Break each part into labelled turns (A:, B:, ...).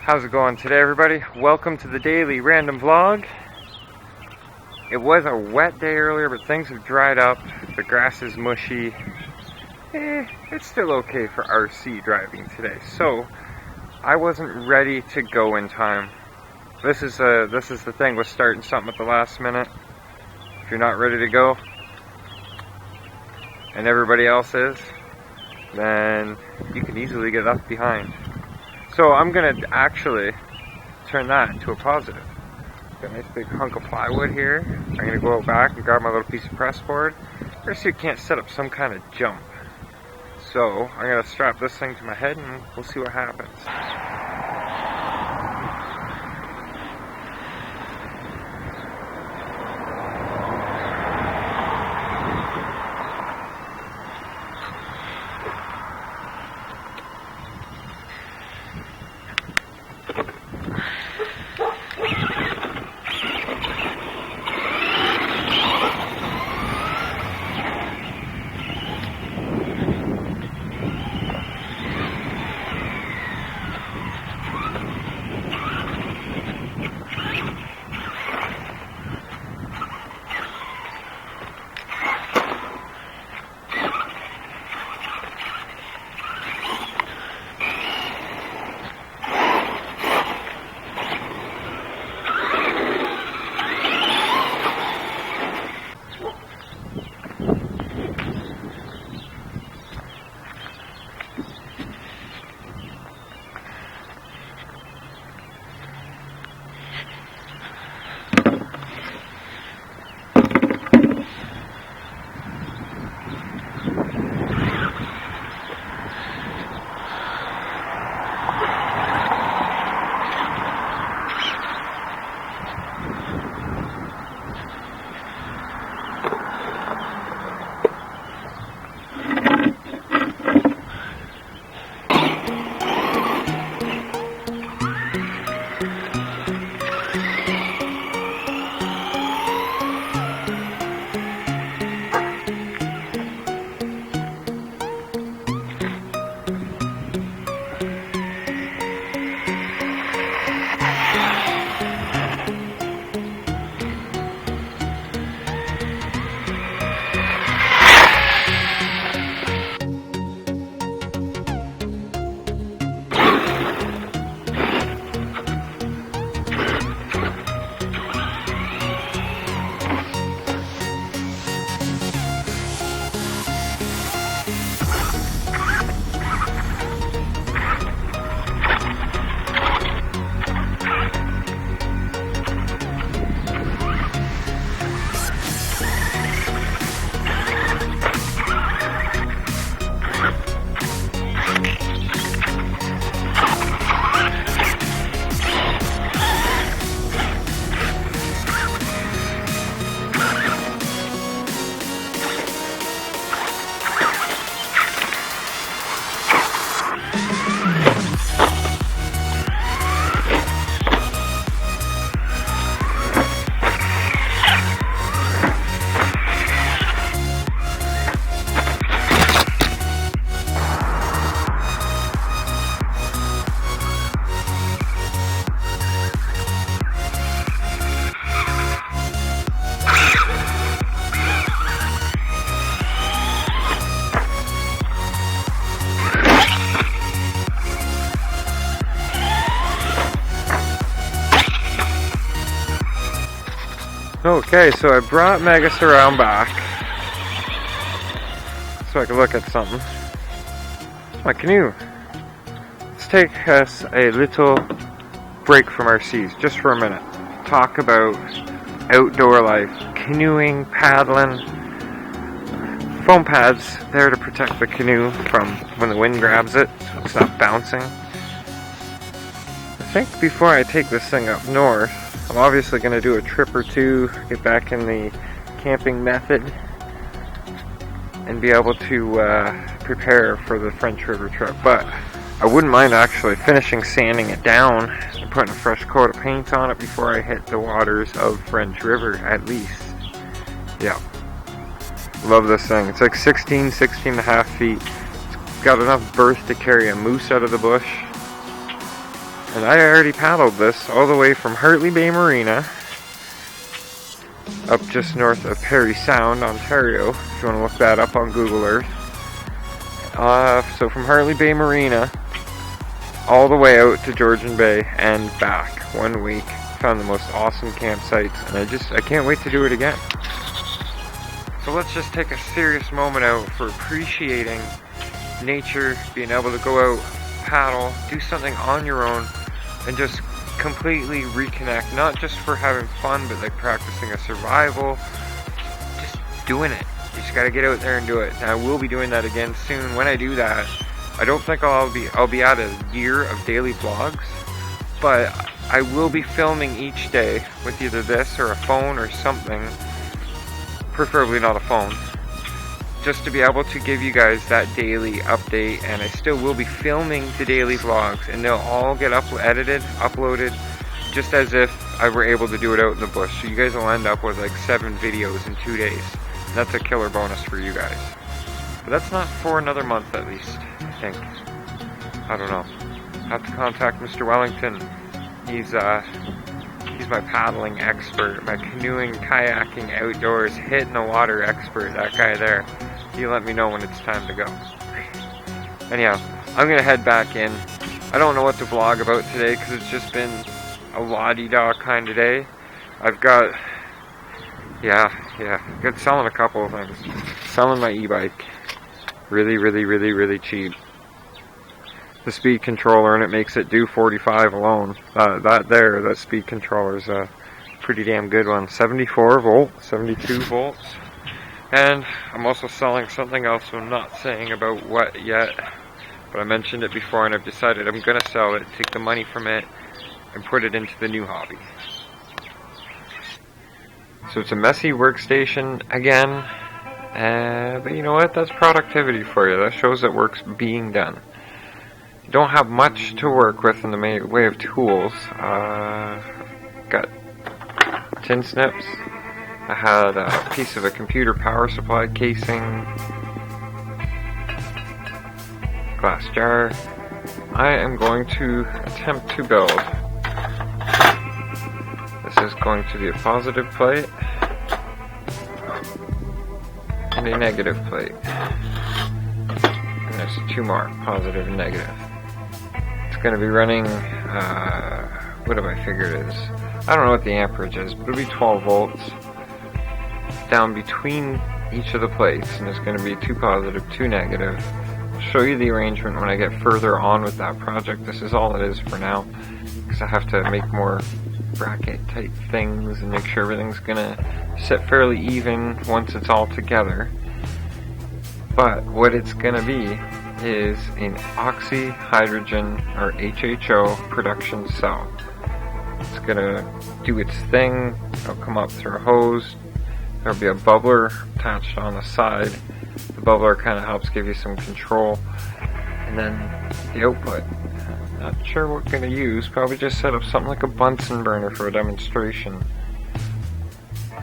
A: How's it going today, everybody? Welcome to the daily random vlog. It was a wet day earlier, but things have dried up. The grass is mushy. It's still okay for RC driving today. So I wasn't ready to go in time. This is the thing with starting something at the last minute. If you're not ready to go, and everybody else is, then you can easily get left behind. So I'm gonna actually turn that into a positive. Got a nice big hunk of plywood here. I'm gonna go out back and grab my little piece of press board. We're gonna see if we can't set up some kind of jump. So I'm gonna strap this thing to my head and we'll see what happens. Okay, so I brought Megas around back so I can look at something. My canoe. Let's take us a little break from our seas, just for a minute. Talk about outdoor life, canoeing, paddling. Foam pads there to protect the canoe from when the wind grabs it, so it's not bouncing. I think before I take this thing up north, I'm obviously going to do a trip or two, get back in the camping method, and be able to prepare for the French River trip. But I wouldn't mind actually finishing sanding it down and putting a fresh coat of paint on it before I hit the waters of French River, at least. Yeah. Love this thing. It's like 16 and a half feet. It's got enough berth to carry a moose out of the bush. And I already paddled this all the way from Hartley Bay Marina up just north of Parry Sound, Ontario, if you want to look that up on Google Earth. So from Hartley Bay Marina all the way out to Georgian Bay and back 1 week. Found the most awesome campsites, and I can't wait to do it again. So let's just take a serious moment out for appreciating nature, being able to go out, paddle, do something on your own, and just completely reconnect, not just for having fun, but like practicing a survival, just doing it. You just gotta get out there and do it. And I will be doing that again soon. When I do that, I don't think I'll be at a year of daily vlogs, but I will be filming each day with either this or a phone or something, preferably not a phone, just to be able to give you guys that daily update. And I still will be filming the daily vlogs, and they'll all get edited, uploaded, just as if I were able to do it out in the bush. So you guys will end up with like 7 videos in 2 days. And that's a killer bonus for you guys. But that's not for another month at least, I think. I don't know. I have to contact Mr. Wellington. He's my paddling expert, my canoeing, kayaking, outdoors, hitting the water expert, that guy there. He let me know when it's time to go. Anyhow, I'm going to head back in. I don't know what to vlog about today because it's just been a la-di-da kind of day. I've got, got selling a couple of things. Selling my e-bike. Really cheap. The speed controller, and it makes it do 45 alone. That speed controller is a pretty damn good one. 74 volt, 72 volts. And I'm also selling something else I'm not saying about what yet, but I mentioned it before and I've decided I'm going to sell it, take the money from it, and put it into the new hobby. So it's a messy workstation again, but you know what? That's productivity for you. That shows that work's being done. Don't have much to work with in the way of tools. Got tin snips. I had a piece of a computer power supply casing. Glass jar. I am going to attempt to build. This is going to be a positive plate and a negative plate. And there's 2 more, positive and negative. It's going to be running, what have I figured it is? I don't know what the amperage is, but it'll be 12 volts down between each of the plates, and it's going to be 2 positive, 2 negative. I'll show you the arrangement when I get further on with that project. This is all it is for now, because I have to make more bracket type things and make sure everything's going to sit fairly even once it's all together. But what it's going to be is an oxyhydrogen or HHO production cell. It's gonna do its thing. It'll come up through a hose. There'll be a bubbler attached on the side. The bubbler kind of helps give you some control. And then the output. Not sure what we're gonna use. Probably just set up something like a Bunsen burner for a demonstration.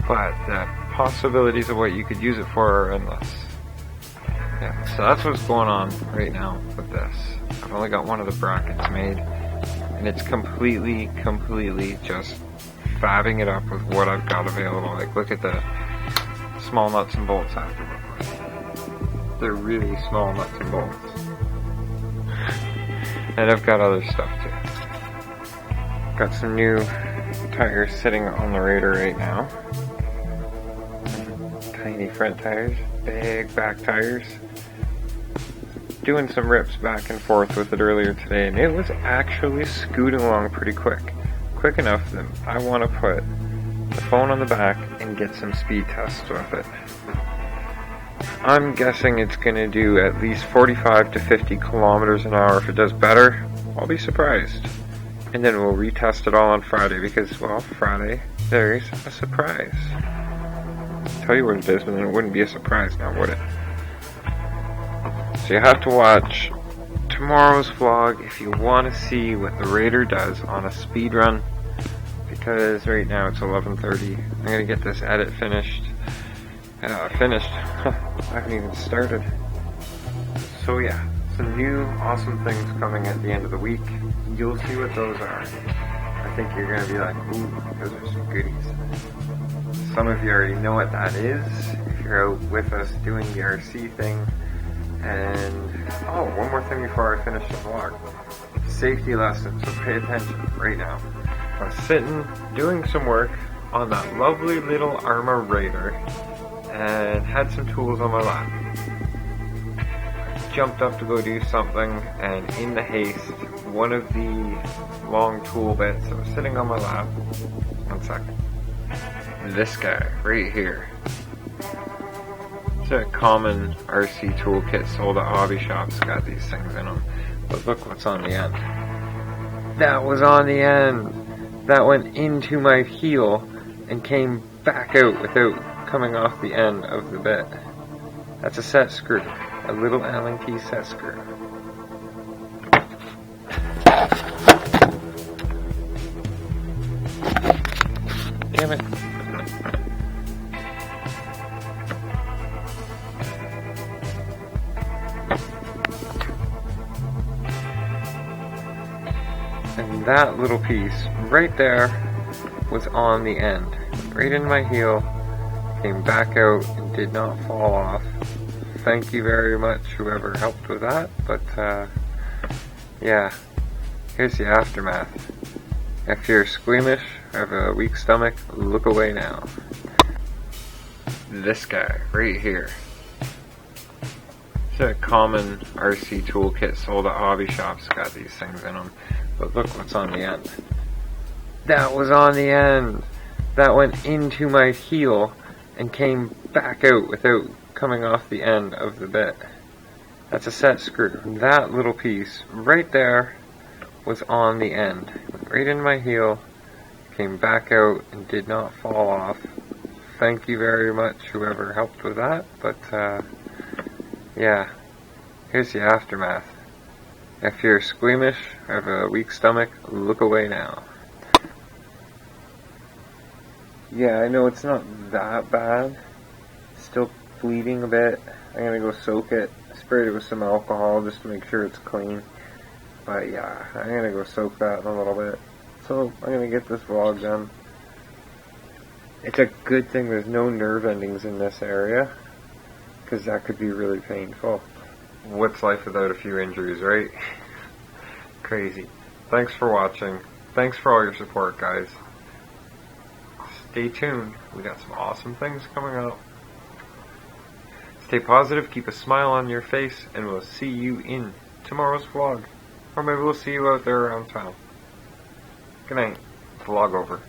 A: But the possibilities of what you could use it for are endless. Yeah, so that's what's going on right now with this. I've only got one of the brackets made, and it's completely just fabbing it up with what I've got available. Like, look at the small nuts and bolts I have to work with. They're really small nuts and bolts. And I've got other stuff too. Got some new tires sitting on the Raider right now. Tiny front tires, big back tires. Doing some rips back and forth with it earlier today, and it was actually scooting along pretty quick. Quick enough that I want to put the phone on the back and get some speed tests with it. I'm guessing it's going to do at least 45 to 50 kilometers an hour. If it does better, I'll be surprised. And then we'll retest it all on Friday because, well, Friday, there's a surprise. I'll tell you what it is, but then it wouldn't be a surprise now, would it? So you have to watch tomorrow's vlog if you want to see what the Raider does on a speed run, because right now it's 11:30. I'm going to get this edit finished. I haven't even started. So yeah, some new awesome things coming at the end of the week. You'll see what those are. I think you're going to be like, ooh, those are some goodies. Some of you already know what that is if you're out with us doing the RC thing. And, oh, one more thing before I finish the vlog. Safety lesson, so pay attention right now. I was sitting, doing some work on that lovely little Arma Raider and had some tools on my lap. Jumped up to go do something, and in the haste, one of the long tool bits that was sitting on my lap, one second, this guy right here. It's a common RC toolkit sold at hobby shops, got these things in them, but look what's on the end. That was on the end! That went into my heel and came back out without coming off the end of the bit. That's a set screw. A little Allen key set screw. Damn it. And that little piece right there was on the end. Right in my heel. Came back out and did not fall off. Thank you very much, whoever helped with that, but yeah, here's the aftermath. If you're squeamish or have a weak stomach, look away now. This guy, right here. It's a common RC toolkit sold at hobby shops, got these things in them, but look what's on the end. That was on the end! That went into my heel and came back out without coming off the end of the bit. That's a set screw. That little piece right there was on the end. Right in my heel, came back out and did not fall off. Thank you very much, whoever helped with that, but yeah, here's the aftermath. If you're squeamish or have a weak stomach, look away now. Yeah, I know it's not that bad. Still bleeding a bit. I'm gonna go soak it, spray it with some alcohol just to make sure it's clean. But yeah, I'm gonna go soak that in a little bit. So I'm gonna get this vlog done. It's a good thing there's no nerve endings in this area, because that could be really painful. What's life without a few injuries, right? Crazy. Thanks for watching. Thanks for all your support, guys. Stay tuned. We got some awesome things coming up. Stay positive, keep a smile on your face, and we'll see you in tomorrow's vlog. Or maybe we'll see you out there around town. Good night. Vlog over.